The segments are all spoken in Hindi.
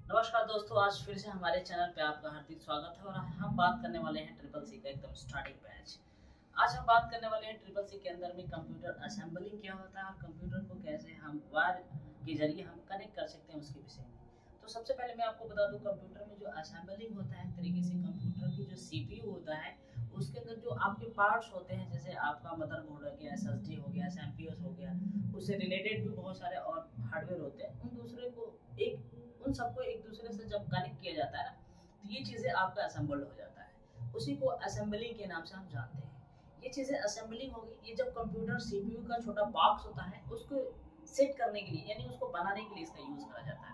नमस्कार दोस्तों, आज फिर से हमारे चैनल पे आपका हार्दिक स्वागत है। और हम बात करने वाले हैं ट्रिपल सी का एकदम स्टार्टिंग बैच। आज हम बात करने वाले हैं ट्रिपल सी के अंदर में कंप्यूटर असेंबलिंग क्या होता है और कंप्यूटर को कैसे हम वायर के जरिए हम कनेक्ट कर सकते हैं उसके विषय में। तो सबसे पहले मैं आपको बता दूं, कंप्यूटर में जो असेंबलिंग होता है, एक तरीके से कंप्यूटर की जो सीपीयू होता है उसके अंदर जो आपके पार्ट्स होते हैं, जैसे आपका मदरबोर्ड हो गया, एसएसडी हो गया, एमपीएस हो गया, उससे रिलेटेड भी बहुत सारे और हार्डवेयर होते हैं। उन सबको एक दूसरे से जब कनेक्ट किया जाता है ना, तो ये चीज़ें आपका असेंबल्ड हो जाता है। उसी को असेंबलिंग के नाम से हम जानते हैं। ये चीज़ें असेंबलिंग होगी। ये जब कंप्यूटर सीपीयू का छोटा बॉक्स होता है उसको सेट करने के लिए, यानी उसको बनाने के लिए इसका यूज़ करा जाता है।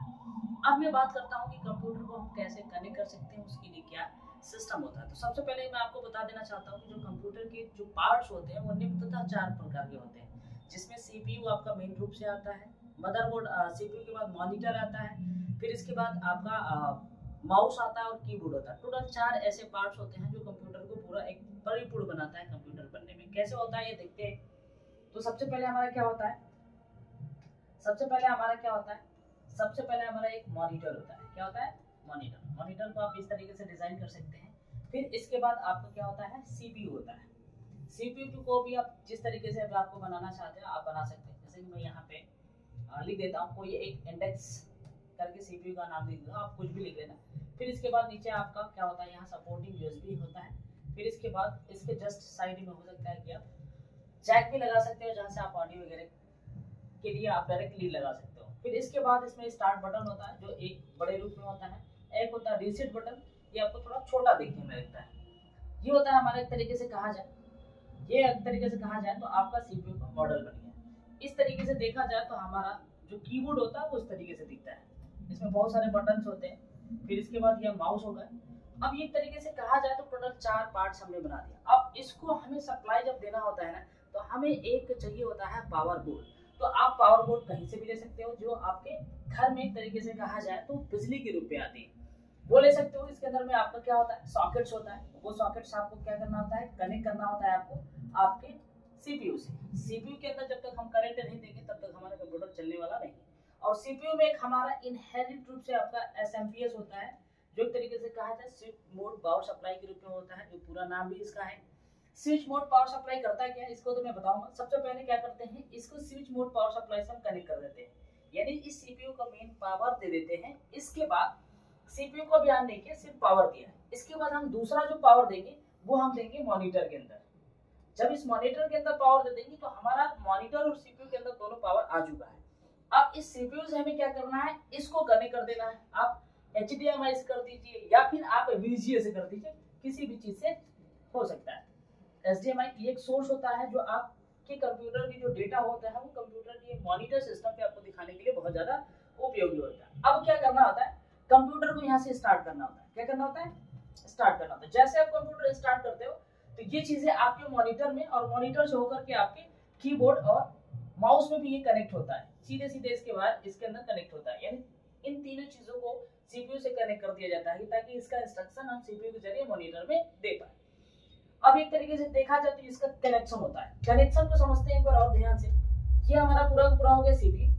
अब मैं बात करता हूँ कि कंप्यूटर को हम कैसे कनेक्ट कर सकते हैं, उसके लिए क्या सिस्टम होता है। तो सबसे पहले मैं आपको बता देना चाहता हूँ कि जो कंप्यूटर के जो पार्ट्स होते हैं वो निम्नतः 4 प्रकार के होते हैं, जिसमें सीपीयू आपका मेन रूप से आता है, मदरबोर्ड, सीपीयू के बाद मॉनिटर आता है, फिर इसके बाद आपका माउस आता है और कीबोर्ड होता है। टोटल 4 ऐसे पार्ट्स होते हैं जो कंप्यूटर को पूरा एक परिपूर्ण बनाता है। कंप्यूटर बनने में कैसे होता है ये देखते हैं। तो सबसे पहले हमारा क्या होता है, सबसे पहले हमारा एक मॉनिटर होता है। क्या होता है? मॉनिटर को आप इस तरीके से डिजाइन कर सकते हैं। फिर इसके बाद आपका क्या होता है? सीपीयू होता है। सीपीयू को भी आप जिस तरीके से आपको बनाना चाहते हैं आप बना सकते हैं। जैसे कि मैं यहाँ पे लिख देता हूँ, कोई एक इंडेक्स करके सीपीयू का नाम लिख दो, आप कुछ भी लिख लेना। फिर इसके बाद नीचे आपका क्या होता है, यहाँ सपोर्टिंग यूएसबी होता है। फिर इसके बाद इसके जस्ट साइड में हो सकता है कि आप जैक भी लगा सकते हो, जहाँ से आप ऑडियो वगैरह के लिए आप डायरेक्ट लीड लगा सकते हो। फिर इसके बाद इसमें स्टार्ट बटन होता है जो एक बड़े रूप में होता है। एक होता है रीसेट बटन, ये आपको थोड़ा छोटा देखने में लगता है। ये होता है हमारे एक तरीके से कहा जाए, तो आपका सीपीयू का मॉडल बन गया। इस तरीके से देखा जाए तो हमारा जो कीबोर्ड होता है वो इस तरीके से दिखता है। इसमें बहुत सारे बटन्स होते हैं। फिर इसके बाद यह माउस होगा। अब ये तरीके से कहा जाए तो टोटल 4 पार्ट्स हमने बना दिया। अब इसको हमें सप्लाई जब देना होता है ना, तो हमें एक चाहिए होता है पावर बोर्ड। तो आप पावर बोर्ड कहीं से भी ले सकते हो, जो आपके घर में एक तरीके से कहा जाए तो बिजली के रूप में आती है, वो ले सकते हो। इसके अंदर में आपका क्या होता है, सॉकेट्स होता है। वो सॉकेट्स आपको क्या करना होता है, कनेक्ट करना होता है आपको आपके सीपीयू से। सीपीयू के अंदर जब तक हम करंट नहीं देंगे तब तक हमारा कंप्यूटर चलने वाला नहीं। और सीपीयू में एक हमारा इनहेरिट रूप से आपका एसएमपीएस होता है, जो एक तरीके से कहा जाए स्विच मोड पावर सप्लाई के रूप में होता है, जो पूरा नाम भी इसका है। स्विच मोड पावर सप्लाई करता है क्या, इसको तो मैं बताऊंगा। सबसे पहले क्या करते हैं, इसको स्विच मोड पावर सप्लाई से हम कनेक्ट कर देते हैं, यानी इस सीपीयू को मेन पावर दे देते हैं। इसके बाद सीपीयू को ध्यान देंगे, सिर्फ पावर दिया है। इसके बाद हम दूसरा जो पावर देंगे वो हम देंगे मॉनिटर के अंदर। जब इस मॉनिटर के अंदर पावर दे देंगे तो हमारा मॉनिटर और सीपीयू के अंदर दोनों पावर आ चुका है। अब इस सीपीयू से हमें क्या करना है, इसको कनेक्ट कर देना है। आप HDMI से कर दीजिए या फिर आप VGA से कर दीजिए, किसी भी चीज से हो सकता है। HDMI एक सोर्स होता है जो आपके कंप्यूटर की जो डेटा होता है वो कंप्यूटर के मॉनिटर सिस्टम पे आपको दिखाने के लिए बहुत ज्यादा उपयोगी होता है। अब क्या करना होता है, कंप्यूटर को यहाँ से स्टार्ट करना होता है। क्या करना होता है, स्टार्ट करना होता है। जैसे आप कंप्यूटर स्टार्ट करते हो तो ये चीजें आपके मॉनिटर में, और मॉनिटर से होकर के आपके कीबोर्ड और माउस में भी ये कनेक्ट होता है। सीधे सीधे इसके बाद इसके अंदर कनेक्ट होता है, यानी इन तीनों चीजों को सीपीयू से कनेक्ट कर दिया जाता है ताकि इसका इंस्ट्रक्शन हम सीपीयू के जरिए मॉनिटर में दे पाए। अब एक तरीके से देखा जाए तो इसका कनेक्शन होता है। कनेक्शन को समझते हैं एक बार और ध्यान से। ये हमारा पूरा हो गया सीपीयू।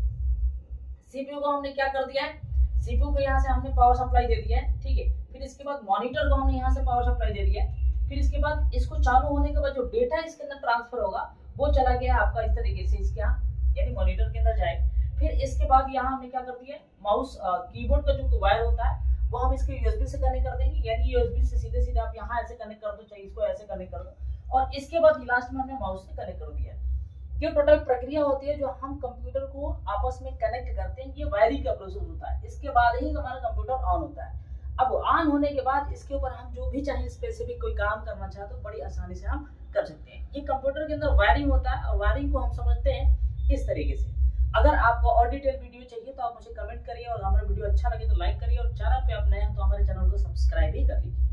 सीपीयू को हमने क्या कर दिया है, सीपीयू को यहाँ से हमने पावर सप्लाई दे दिया है, ठीक है। फिर इसके बाद मॉनिटर को हमने यहाँ से पावर सप्लाई दे दिया है। फिर इसके बाद इसको चालू होने के बाद जो डेटा इसके अंदर ट्रांसफर होगा वो चला गया आपका इस तरीके से इसके यहाँ, यानी मॉनिटर के अंदर जाए। फिर इसके बाद यहाँ हमने क्या कर दिया, माउस कीबोर्ड का जो वायर होता है वो हम इसके यूएसबी से कनेक्ट कर देंगे, यानी यूएसबी से सीधे सीधे आप यहाँ ऐसे कनेक्ट कर दो, चाहे इसको ऐसे कनेक्ट कर दो। और इसके बाद लास्ट में हमने माउस से कनेक्ट कर दिया। ये टोटल प्रक्रिया होती है जो हम कंप्यूटर को आपस में कनेक्ट करते हैं। ये वायरिंग का प्रोसेस होता है। इसके बाद ही हमारा कंप्यूटर ऑन होता है। अब ऑन होने के बाद इसके ऊपर हम जो भी चाहे स्पेसिफिक कोई काम करना चाहे तो बड़ी आसानी से हम कर सकते हैं। ये कंप्यूटर के अंदर वायरिंग होता है और वायरिंग को हम समझते हैं इस तरीके से। अगर आपको और डिटेल वीडियो चाहिए तो आप मुझे कमेंट करिए, और हमारा वीडियो अच्छा लगे तो लाइक करिए, और चैनल पे आप नए हैं तो हमारे चैनल को सब्सक्राइब भी कर लीजिए।